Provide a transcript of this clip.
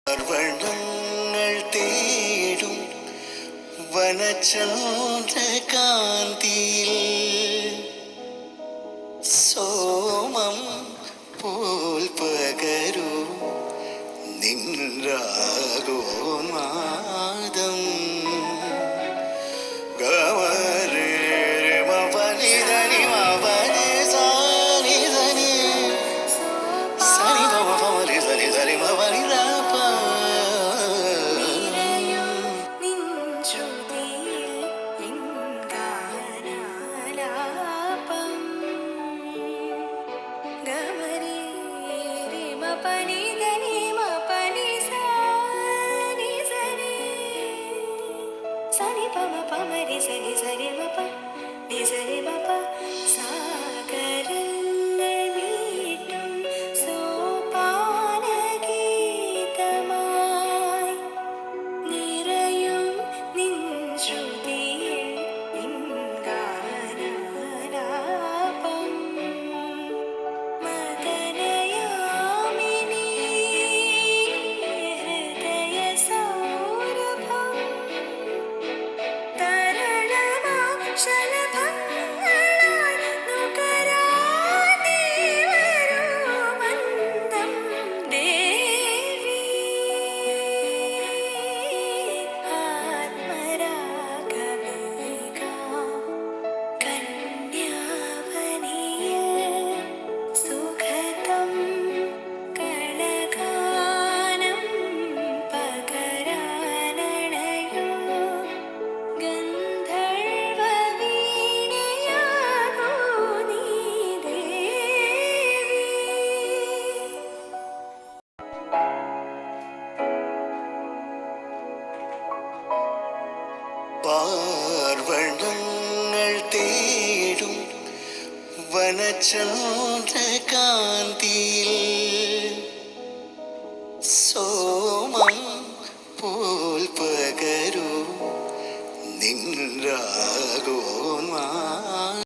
വർണ്ണങ്ങൾ തേടും വനചന്ദ്രകാന്തിയിൽ സോമം പോൽ പകരൂ നിൻരാഗോന്മാദം Sani pa ma pa ma re sa ni sa re ma pa ni sa re ma pa സാഗരങ്ങൾ മീട്ടും സോപാനഗീതമായി നിറയും നിൻ ശ്രുതിയിൽ നിൻ ഗാനാലാപം മദനയാമിനി ഹൃദയ സൗരഭം ശലഭങ്ങളാൽ നുകരാതെ വരൂ മന്ദം ദേവി ആത്മരാഗമേകാം കന്യാവനിയിൽ സുഖതം കളഗാനം പകരാനണയോ പാർവണങ്ങൾ തേടും വനചന്ദ്രകാന്തിയിൽ സോമം പോൽ പകരൂ നിൻ രാഗോന്മാ